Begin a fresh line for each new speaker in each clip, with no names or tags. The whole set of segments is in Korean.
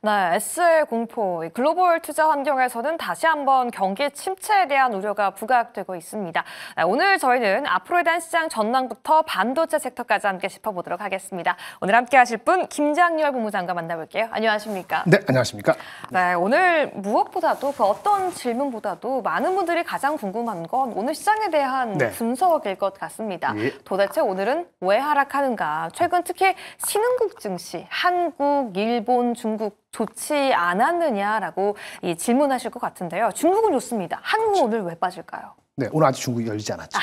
네, SL 공포. 글로벌 투자 환경에서는 다시 한번 경기 침체에 대한 우려가 부각되고 있습니다. 네, 오늘 저희는 앞으로에 대한 시장 전망부터 반도체 섹터까지 함께 짚어보도록 하겠습니다. 오늘 함께 하실 분 김장렬 본부장과 만나볼게요. 안녕하십니까?
네, 안녕하십니까?
네, 오늘 무엇보다도 그 어떤 질문보다도 많은 분들이 가장 궁금한 건 오늘 시장에 대한 분석일 것 같습니다. 도대체 오늘은 왜 하락하는가? 최근 특히 신흥국 증시, 한국, 일본, 중국 좋지 않았느냐라고 질문하실 것 같은데요. 중국은 좋습니다. 한국은 오늘 왜 빠질까요?
네, 오늘 아직 중국이 열리지 않았죠.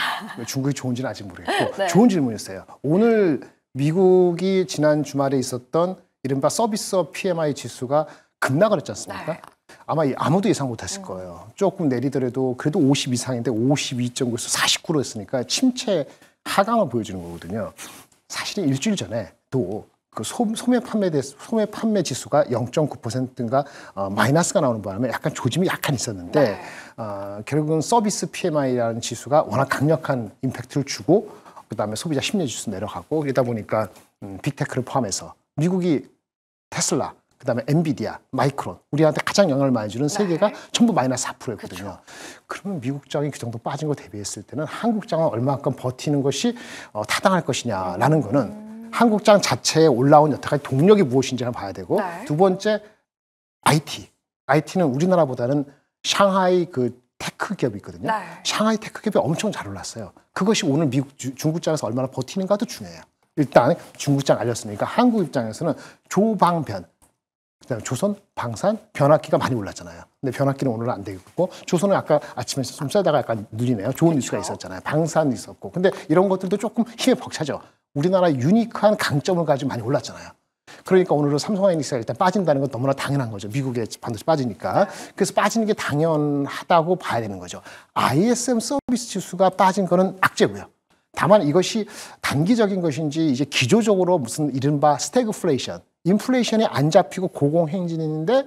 중국이 좋은지는 아직 모르겠고
네.
좋은 질문이었어요. 오늘 미국이 지난 주말에 있었던 이른바 서비스업 PMI 지수가 급락을 했지 않습니까?
네.
아마 아무도 예상 못했을 거예요. 조금 내리더라도 그래도 50 이상인데 52.9에서 49로 했으니까 침체 하강을 보여주는 거거든요. 사실은 일주일 전에도 그 소매 판매 지수가 0.9%인가 마이너스가 나오는 바람에 약간 조짐이 약간 있었는데 결국은 서비스 PMI라는 지수가 워낙 강력한 임팩트를 주고 그다음에 소비자 심리 지수 내려가고 그러다 보니까 빅테크를 포함해서 미국이 테슬라, 그다음에 엔비디아, 마이크론 우리한테 가장 영향을 많이 주는 세 개가 전부 마이너스 4%였거든요. 그러면 미국장이 그 정도 빠진 거 대비했을 때는 한국장은 얼마큼 버티는 것이 타당할 것이냐라는 거는 한국장 자체에 올라온 여태까지 동력이 무엇인지를 봐야 되고 두 번째 IT는 우리나라보다는 샹하이 그 테크 기업이 있거든요. 샹하이 테크 기업이 엄청 잘 올랐어요. 그것이 오늘 중국장에서 얼마나 버티는가도 중요해요. 일단 중국장 알렸으니까 한국 입장에서는 조방변, 그다음에 조선, 방산, 변압기가 많이 올랐잖아요. 근데 변압기는 오늘은 안 되겠고 조선은 아까 아침에 좀 쐬다가 약간 누리네요. 좋은 뉴스가 있었잖아요. 방산 있었고. 근데 이런 것들도 조금 힘에 벅차죠. 우리나라 유니크한 강점을 가지고 많이 올랐잖아요. 그러니까 오늘은 삼성하이닉스가 일단 빠진다는 건 너무나 당연한 거죠. 미국에 반도체 빠지니까. 그래서 빠지는 게 당연하다고 봐야 되는 거죠. ISM 서비스 지수가 빠진 거는 악재고요. 다만 이것이 단기적인 것인지 이제 기조적으로 무슨 이른바 스태그플레이션, 인플레이션이 안 잡히고 고공행진인데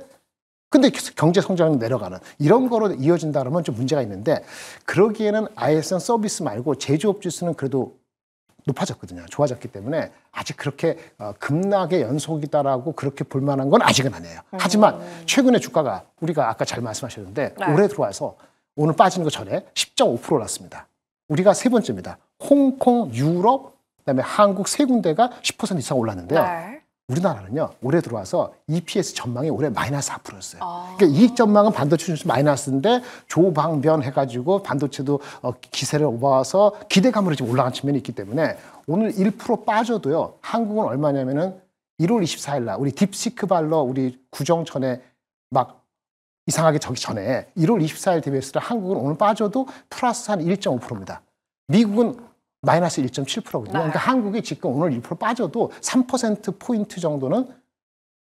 근데 경제 성장이 내려가는 이런 거로 이어진다 그러면 좀 문제가 있는데 그러기에는 ISM 서비스 말고 제조업 지수는 그래도 높아졌거든요. 좋아졌기 때문에 아직 그렇게 급락의 연속이다라고 그렇게 볼 만한 건 아직은 아니에요. 하지만 최근에 주가가 우리가 아까 잘 말씀하셨는데 올해 들어와서 오늘 빠지는 거 전에 10.5% 올랐습니다. 우리가 세 번째입니다. 홍콩, 유럽, 그다음에 한국 세 군데가 10% 이상 올랐는데요. 우리나라는요, 올해 들어와서 EPS 전망이 올해 마이너스 4%였어요. 그러니까 이익 전망은 반도체 중에서 마이너스인데 조방변 해가지고 반도체도 기세를 오버와서 기대감으로 지금 올라간 측면이 있기 때문에 오늘 1% 빠져도요, 한국은 얼마냐면은 1월 24일 날 우리 딥시크 발러 우리 구정천에 막 이상하게 저기 전에 1월 24일 대비했을 때 한국은 오늘 빠져도 플러스 한 1.5%입니다. 미국은 마이너스 1.7%거든요. 그러니까 한국이 지금 오늘 1% 빠져도 3%포인트 정도는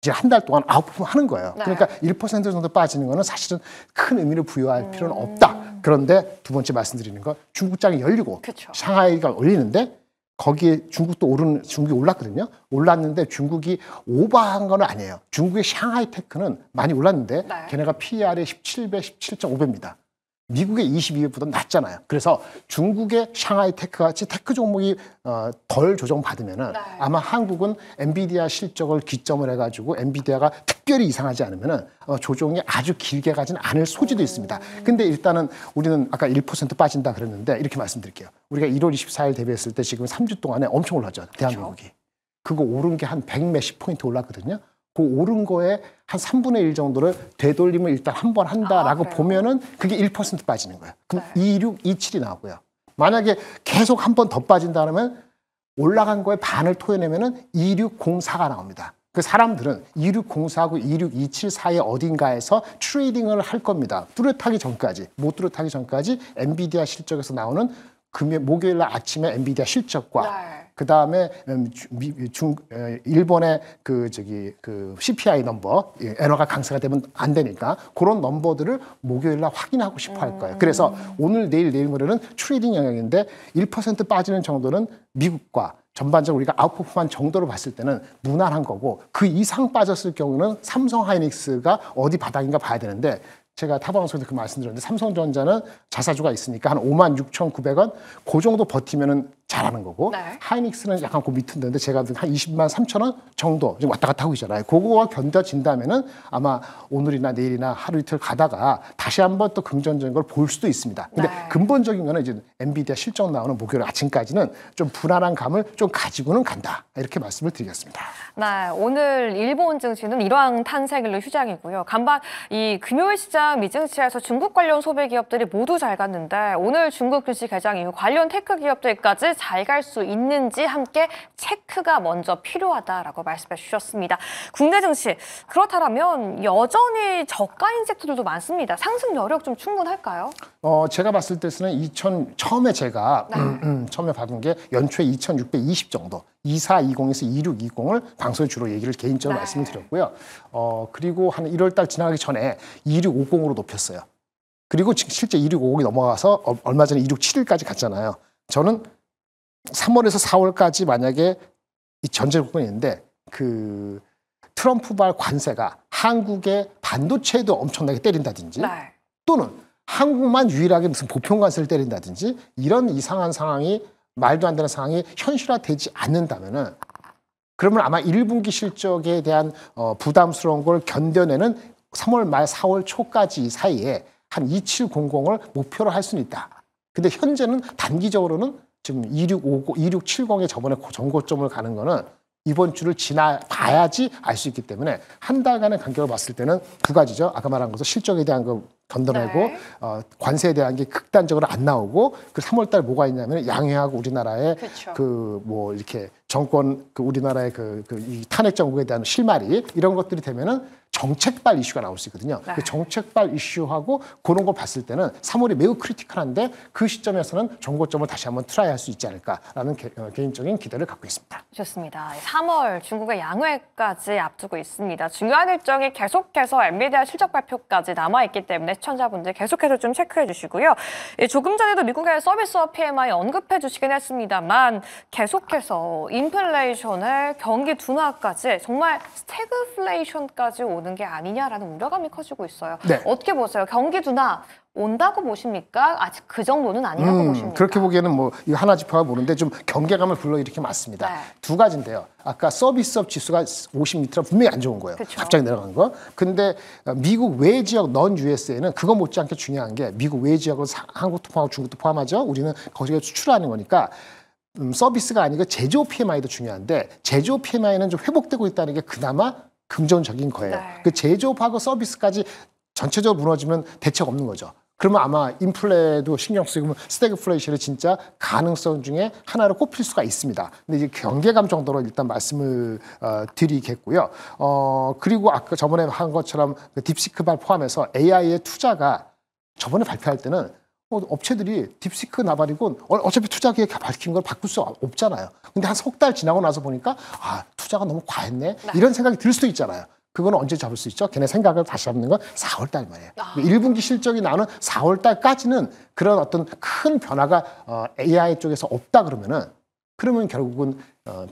이제 한 달 동안 아웃퍼폼 하는 거예요. 그러니까 1% 정도 빠지는 거는 사실은 큰 의미를 부여할 필요는 없다. 그런데 두 번째 말씀드리는 건 중국장이 열리고 샹하이가 올리는데 거기에 중국이 올랐거든요. 올랐는데 중국이 오버한 건 아니에요. 중국의 샹하이 테크는 많이 올랐는데 걔네가 PER이 17배, 17.5배입니다. 미국의 22배보다 낮잖아요. 그래서 중국의 샹하이 테크 같이 테크 종목이 덜 조정받으면은 아마 한국은 엔비디아 실적을 기점을 해가지고 엔비디아가 특별히 이상하지 않으면은 조정이 아주 길게 가진 않을 소지도 있습니다. 근데 일단은 우리는 아까 1% 빠진다 그랬는데 이렇게 말씀드릴게요. 우리가 1월 24일 대비했을 때 지금 3주 동안에 엄청 올랐죠. 대한민국이. 그거 오른 게 한 100 몇십 포인트 올랐거든요. 그 오른 거에 한 3분의 1 정도를 되돌림을 일단 한 번 한다라고 보면은 그게 1% 빠지는 거예요. 그럼 26, 27이 나오고요. 만약에 계속 한 번 더 빠진다 그러면 올라간 거에 반을 토해내면은 2604가 나옵니다. 그 사람들은 2604하고 2627 사이 어딘가에서 트레이딩을 할 겁니다. 뚜렷하기 전까지, 못 뚜렷하기 전까지 엔비디아 실적에서 나오는 목요일 날 아침에 엔비디아 실적과 그 다음에 일본의 그 CPI 넘버 엔화가 강세가 되면 안 되니까 그런 넘버들을 목요일 날 확인하고 싶어 할 거예요. 그래서 오늘 내일 모레는 트레이딩 영역인데 1% 빠지는 정도는 미국과 전반적으로 우리가 아웃퍼폼한 정도로 봤을 때는 무난한 거고 그 이상 빠졌을 경우는 삼성 하이닉스가 어디 바닥인가 봐야 되는데 제가 타방송에서 그 말씀드렸는데 삼성전자는 자사주가 있으니까 한 56,900원 그 정도 버티면은 잘하는 거고
네.
하이닉스는 약간 그 밑은 데인데 제가 한 20만 3천 원 정도 지금 왔다 갔다 하고 있잖아요. 그거와 견뎌진다면은 아마 오늘이나 내일이나 하루 이틀 가다가 다시 한번 또 긍정적인 걸 볼 수도 있습니다. 근데
네.
근본적인 거는 이제 엔비디아 실적 나오는 목요일 아침까지는 좀 불안한 감을 좀 가지고는 간다. 이렇게 말씀을 드리겠습니다.
네, 오늘 일본 증시는 일왕 탄생일로 휴장이고요. 간밤 이 금요일 시장 미증시에서 중국 관련 소비 기업들이 모두 잘 갔는데 오늘 중국 증시 개장 이후 관련 테크 기업들까지 잘 갈 수 있는지 함께 체크가 먼저 필요하다라고 말씀해 주셨습니다. 국내 증시 그렇다면 여전히 저가인 섹터들도 많습니다. 상승 여력 좀 충분할까요?
제가 봤을 때는 처음에 제가 처음에 받은 게 연초에 2,620 정도 2420에서 2620을 방송에 주로 얘기를 개인적으로 말씀을 드렸고요. 그리고 한 1월 달 지나가기 전에 2650으로 높였어요. 그리고 지금 실제 2650이 넘어가서 얼마 전에 2671까지 갔잖아요. 저는 3월에서 4월까지 만약에 이 전제 조건이 있는데 그 트럼프발 관세가 한국의 반도체에도 엄청나게 때린다든지 또는 한국만 유일하게 무슨 보편 관세를 때린다든지 이런 이상한 상황이 말도 안 되는 상황이 현실화되지 않는다면은 그러면 아마 1분기 실적에 대한 부담스러운 걸 견뎌내는 3월 말 4월 초까지 사이에 한 2700을 목표로 할 수는 있다. 근데 현재는 단기적으로는 지금 2670에 저번에 전고점을 가는 거는 이번 주를 지나봐야지 알 수 있기 때문에 한 달간의 간격을 봤을 때는 두 가지죠. 아까 말한 것은 실적에 대한 거 견뎌내고 관세에 대한 게 극단적으로 안 나오고 그 3월 달 뭐가 있냐면 양해하고 우리나라의 그 뭐 이렇게 정권 그 우리나라의 이 탄핵 정국에 대한 실마리 이런 것들이 되면은 정책발 이슈가 나올 수 있거든요. 그 정책발 이슈하고 그런 거 봤을 때는 3월이 매우 크리티컬한데 그 시점에서는 정고점을 다시 한번 트라이할 수 있지 않을까라는 개인적인 기대를 갖고 있습니다.
좋습니다. 3월 중국의 양회까지 앞두고 있습니다. 중요한 일정이 계속해서 엔비디아 실적 발표까지 남아있기 때문에 시청자분들 계속해서 좀 체크해 주시고요. 조금 전에도 미국의 서비스업 PMI 언급해 주시긴 했습니다만 계속해서 인플레이션에 경기 둔화까지 정말 스태그플레이션까지 오는 게 아니냐라는 우려감이 커지고 있어요. 어떻게 보세요? 경기 둔화 온다고 보십니까? 아직 그 정도는 아니라고 보십니까?
그렇게 보기에는 뭐 이 하나 짚어가 보는데 좀 경계감을 불러일으키게 맞습니다. 두 가지인데요. 아까 서비스업 지수가 50m라 분명히 안 좋은 거예요. 갑자기 내려간 거. 근데 미국 외 지역 넌 USA는 그거 못지않게 중요한 게 미국 외 지역은 한국도 포함하고 중국도 포함하죠. 우리는 거기에 수출하는 거니까 서비스가 아니고 제조업 PMI도 중요한데 제조업 PMI는 좀 회복되고 있다는 게 그나마 긍정적인 거예요. 그 제조업하고 서비스까지 전체적으로 무너지면 대책 없는 거죠. 그러면 아마 인플레도 신경 쓰고 스태그플레이션이 진짜 가능성 중에 하나로 꼽힐 수가 있습니다. 근데 이제 경계감 정도로 일단 말씀을 드리겠고요. 그리고 아까 저번에 한 것처럼 딥시크발 포함해서 AI의 투자가 저번에 발표할 때는 업체들이 딥시크 나발이고 어차피 투자 계획 밝힌 걸 바꿀 수 없잖아요. 근데 한 석 달 지나고 나서 보니까 투자가 너무 과했네 이런 생각이 들 수도 있잖아요. 그거는 언제 잡을 수 있죠? 걔네 생각을 다시 잡는 건 4월 달 말이에요. 1분기 실적이 나오는 4월 달까지는 그런 어떤 큰 변화가 AI 쪽에서 없다 그러면 결국은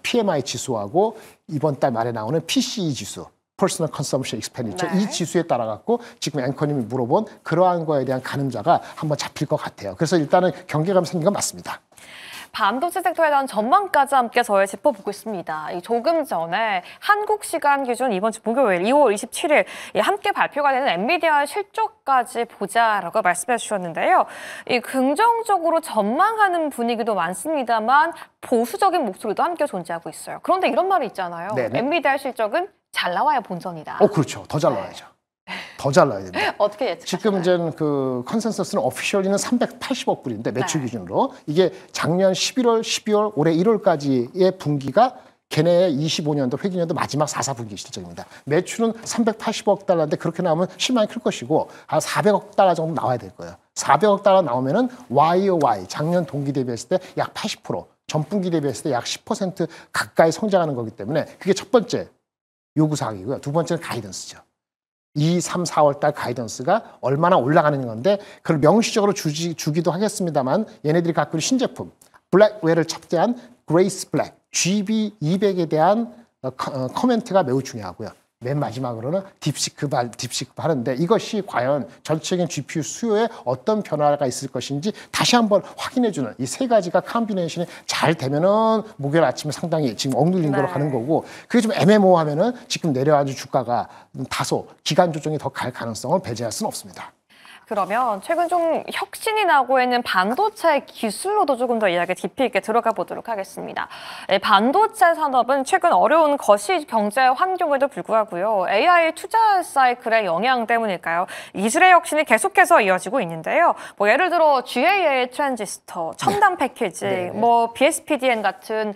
PMI 지수하고 이번 달 말에 나오는 PCE 지수 Personal Consumption Expenditure 이 지수에 따라 갖고 지금 앵커님이 물어본 그러한 거에 대한 가늠자가 한번 잡힐 것 같아요. 그래서 일단은 경계감 생긴 건 맞습니다.
반도체 섹터에 대한 전망까지 함께 저희 짚어보고 있습니다. 조금 전에 한국 시간 기준 이번 주 목요일 2월 27일 함께 발표가 되는 엔비디아 실적까지 보자라고 말씀해 주셨는데요. 긍정적으로 전망하는 분위기도 많습니다만 보수적인 목소리도 함께 존재하고 있어요. 그런데 이런 말이 있잖아요. 엔비디아 실적은 잘 나와야 본전이다.
그렇죠. 더 잘 나와야죠. 더 잘 나와야 됩니다.
어떻게 예측하시나요?
지금 이제 그 컨센서스는 오피셜리는 380억 불인데 매출 기준으로 이게 작년 11월, 12월, 올해 1월까지의 분기가 걔네의 25년도 회계년도 마지막 4분기 실적입니다. 매출은 380억 달러인데 그렇게 나오면 실망이 클 것이고 한 400억 달러 정도 나와야 될 거예요. 400억 달러 나오면은 YOY 작년 동기 대비했을 때 약 80%, 전분기 대비했을 때 약 10% 가까이 성장하는 거기 때문에 그게 첫 번째 요구사항이고요. 두 번째는 가이던스죠. 2, 3, 4월 달 가이던스가 얼마나 올라가는 건데 그걸 명시적으로 주기도 하겠습니다만 얘네들이 갖고 있는 신제품 블랙웨어를 탑재한 그레이스 블랙 GB200에 대한 커멘트가 매우 중요하고요. 맨 마지막으로는 딥시크 하는데 이것이 과연 전체적인 GPU 수요에 어떤 변화가 있을 것인지 다시 한번 확인해주는 이 세 가지가 컴비네이션이 잘 되면은 목요일 아침에 상당히 지금 억눌린 거로 가는 거고 그게 좀 애매모호하면은 지금 내려앉은 주가가 다소 기간 조정이 더 갈 가능성을 배제할 수는 없습니다.
그러면 최근 좀 혁신이 나고 있는 반도체 기술로도 조금 더 이야기 깊이 있게 들어가 보도록 하겠습니다. 반도체 산업은 최근 어려운 거시 경제 환경에도 불구하고요. AI 투자 사이클의 영향 때문일까요? 기술의 혁신이 계속해서 이어지고 있는데요. 뭐 예를 들어 GAA 트랜지스터, 첨단 패키지, 뭐 BSPDN 같은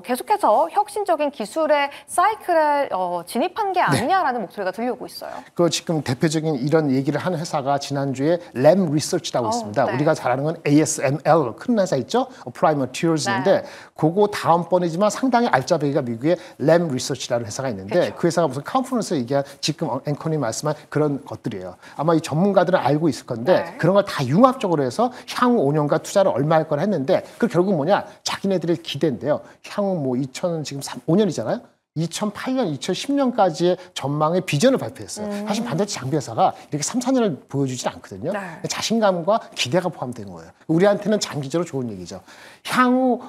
계속해서 혁신적인 기술의 사이클에 진입한 게 아니냐라는 목소리가 들려오고 있어요.
그 지금 대표적인 이런 얘기를 하는 회사가 지난주에 램 리서치라고 있습니다. 우리가 잘 아는 건 ASML 큰 회사 있죠? Applied Materials인데 그거 다음번이지만 상당히 알짜배기가 미국의 램 리서치라는 회사가 있는데 그 회사가 무슨 컨퍼런스에 얘기한 지금 앵커님 말씀한 그런 것들이에요. 아마 이 전문가들은 알고 있을 건데 그런 걸 다 융합적으로 해서 향후 5년간 투자를 얼마 할 거라 했는데 그 결국 뭐냐? 자기네들의 기대인데요. 향후 뭐 5년이잖아요. 2008년, 2010년까지의 전망의 비전을 발표했어요. 사실 반도체 장비 회사가 이렇게 3, 4년을 보여주진 않거든요. 자신감과 기대가 포함된 거예요. 우리한테는 장기적으로 좋은 얘기죠. 향후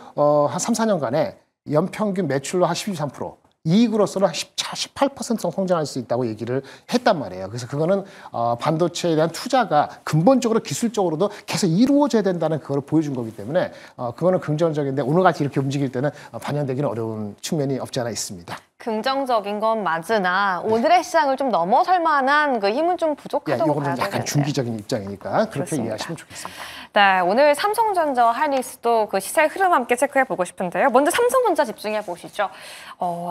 한 3, 4년간에 연평균 매출로 한 13%, 이익으로서는 18% 성장할 수 있다고 얘기를 했단 말이에요. 그래서 그거는 반도체에 대한 투자가 근본적으로 기술적으로도 계속 이루어져야 된다는 그걸 보여준 거기 때문에 그거는 긍정적인데 오늘같이 이렇게 움직일 때는 반영되기는 어려운 측면이 없지 않아 있습니다.
긍정적인 건 맞으나 오늘의 시장을 좀 넘어설 만한 그 힘은 좀 부족하다고 봐야 되는데.
약간 중기적인 입장이니까 그렇게 이해하시면 좋겠습니다.
네, 오늘 삼성전자, 하이닉스도 그 시세 흐름 함께 체크해 보고 싶은데요. 먼저 삼성전자 집중해 보시죠.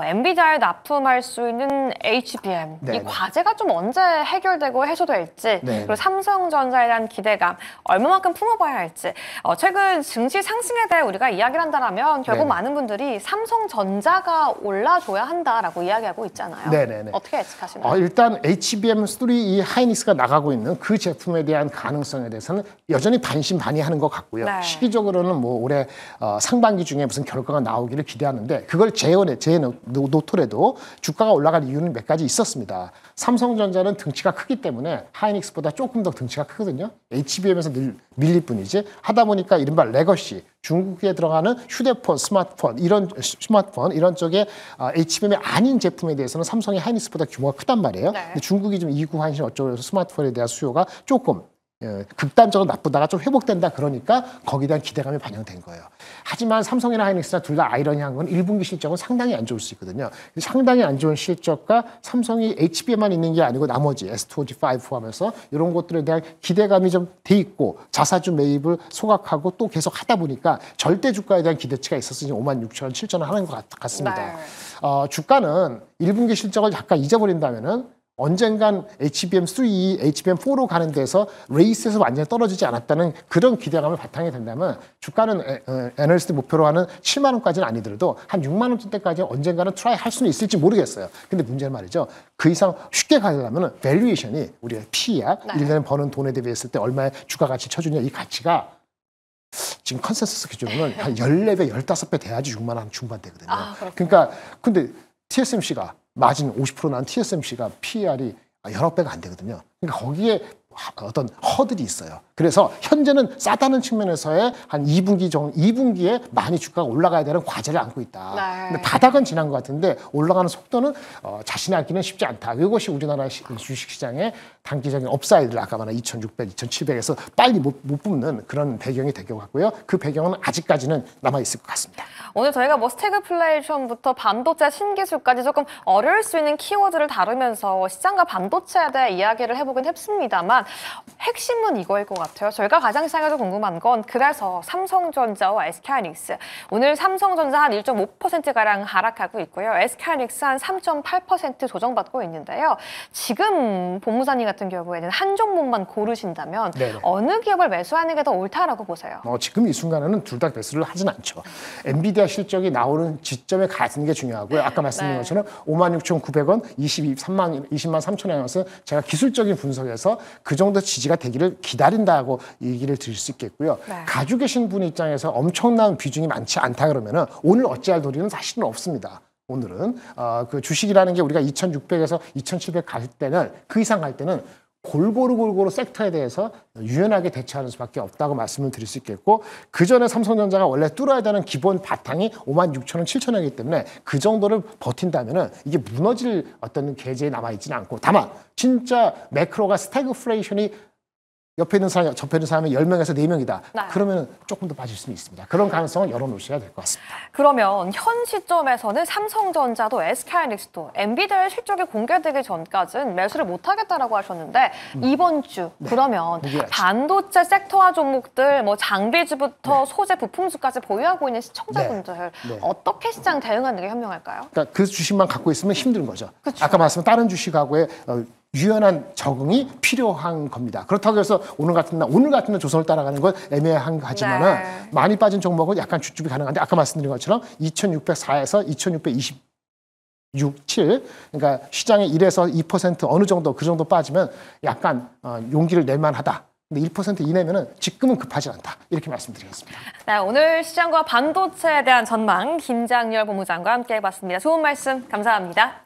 엔비디아에 납품할 수 있는 HBM, 이 과제가 좀 언제 해결되고 해소될지, 그리고 삼성전자에 대한 기대감 얼마만큼 품어봐야 할지. 최근 증시 상승에 대해 우리가 이야기를 한다면 결국 많은 분들이 삼성전자가 올라줘야 한다라고 이야기하고 있잖아요. 어떻게 예측하시나요?
일단 HBM3 이 하이닉스가 나가고 있는 그 제품에 대한 가능성에 대해서는 여전히 반신반의하는 것 같고요. 시기적으로는 뭐 올해 상반기 중에 무슨 결과가 나오기를 기대하는데 그걸 제놓더라도 주가가 올라갈 이유는 몇 가지 있었습니다. 삼성전자는 등치가 크기 때문에 하이닉스보다 조금 더 등치가 크거든요. HBM에서 늘 밀릴 뿐이지 하다 보니까 이른바 레거시 중국에 들어가는 휴대폰, 스마트폰 이런 쪽에 HBM이 아닌 제품에 대해서는 삼성이 하이닉스보다 규모가 크단 말이에요. 근데 중국이 좀 이구 환신 어쩌고 해서 스마트폰에 대한 수요가 조금 극단적으로 나쁘다가 좀 회복된다 그러니까 거기에 대한 기대감이 반영된 거예요. 하지만 삼성이나 하이닉스나 둘 다 아이러니한 건 1분기 실적은 상당히 안 좋을 수 있거든요. 상당히 안 좋은 실적과 삼성이 HBM만 있는 게 아니고 나머지 S25 포함해서 이런 것들에 대한 기대감이 좀 돼 있고 자사주 매입을 소각하고 또 계속 하다 보니까 절대 주가에 대한 기대치가 있어서 지금 56,000원, 7,000원 하는 것 같습니다. 주가는 1분기 실적을 약간 잊어버린다면은 언젠간 HBM3, HBM4로 가는 데서 레이스에서 완전히 떨어지지 않았다는 그런 기대감을 바탕이 된다면 주가는 애널리스트 목표로 하는 7만 원까지는 아니더라도 한 6만 원대까지 언젠가는 트라이 할 수는 있을지 모르겠어요. 근데 문제는 말이죠. 그 이상 쉽게 가려면 밸류에이션이 우리가 P야 1년에 버는 돈에 대비했을 때 얼마의 주가 가치 쳐주냐 이 가치가 지금 컨센서스 기준으로는 한 14배, 15배 돼야지 6만 원 중반대거든요. 그러니까 근데 TSMC가 마진 50%난 TSMC가 PER이 여러 배가 안 되거든요. 그러니까 거기에 어떤 허들이 있어요. 그래서 현재는 싸다는 측면에서의 한 2분기에 많이 주가가 올라가야 되는 과제를 안고 있다. 근데 바닥은 지난 것 같은데 올라가는 속도는 자신하기는 쉽지 않다. 이것이 우리나라 주식시장의 단기적인 업사이드를 아까 말한 2,600, 2,700에서 빨리 못 뿜는 그런 배경이 될 것 같고요. 그 배경은 아직까지는 남아있을 것 같습니다.
오늘 저희가 뭐 스태그플레이션부터 반도체 신기술까지 조금 어려울 수 있는 키워드를 다루면서 시장과 반도체에 대해 이야기를 해보긴 했습니다만 핵심은 이거일 것 같아요. 저희가 가장 시장에도 궁금한 건 그래서 삼성전자와 SK하이닉스 오늘 삼성전자 한 1.5%가량 하락하고 있고요. SK하이닉스 한 3.8% 조정받고 있는데요. 지금 본부장님 같은 경우에는 한 종목만 고르신다면 어느 기업을 매수하는 게 더 옳다라고 보세요?
지금 이 순간에는 둘 다 매수를 하진 않죠. 엔비디아 실적이 나오는 지점에 가는 게 중요하고요. 아까 말씀드린 것처럼 56,900원, 20만 3천원에서 제가 기술적인 분석에서 그 정도 지지가 되기를 기다린다고 얘기를 드릴 수 있겠고요. 가지고 계신 분 입장에서 엄청난 비중이 많지 않다 그러면은 오늘 어찌할 도리는 사실은 없습니다. 오늘은 그 주식이라는 게 우리가 2,600에서 2,700 갈 때는 그 이상 갈 때는 골고루 섹터에 대해서 유연하게 대처하는 수밖에 없다고 말씀을 드릴 수 있겠고 그 전에 삼성전자가 원래 뚫어야 되는 기본 바탕이 56,000원, 7,000원이기 때문에 그 정도를 버틴다면은 이게 무너질 어떤 계제에 남아 있지는 않고 다만 진짜 매크로가 스태그플레이션이 옆에 있는 사람, 접해 있는 사람이 10명에서 4명이다.
네.
그러면 조금 더 빠질 수는 있습니다. 그런 가능성을 열어놓으셔야 될 것 같습니다.
그러면 현 시점에서는 삼성전자도 SK하이닉스도 엔비디아의 실적이 공개되기 전까지는 매수를 못하겠다라고 하셨는데 이번 주 그러면 반도체 섹터와 종목들 뭐 장비주부터 소재 부품주까지 보유하고 있는 시청자분들 어떻게 시장 대응하는 게 현명할까요?
그러니까 그 주식만 갖고 있으면 힘든 거죠.
그쵸.
아까 말씀한 다른 주식하고의 유연한 적응이 필요한 겁니다. 그렇다고 해서 오늘 같은 날 조선을 따라가는 건 애매하지만은 많이 빠진 종목은 약간 주춤이 가능한데 아까 말씀드린 것처럼 2,604에서 2,626, 7 그러니까 시장의 1에서 2% 어느 정도 그 정도 빠지면 약간 용기를 낼 만하다. 근데 1% 이내면은 지금은 급하지 않다. 이렇게 말씀드리겠습니다.
네, 오늘 시장과 반도체에 대한 전망 김장렬 본부장과 함께 해봤습니다. 좋은 말씀 감사합니다.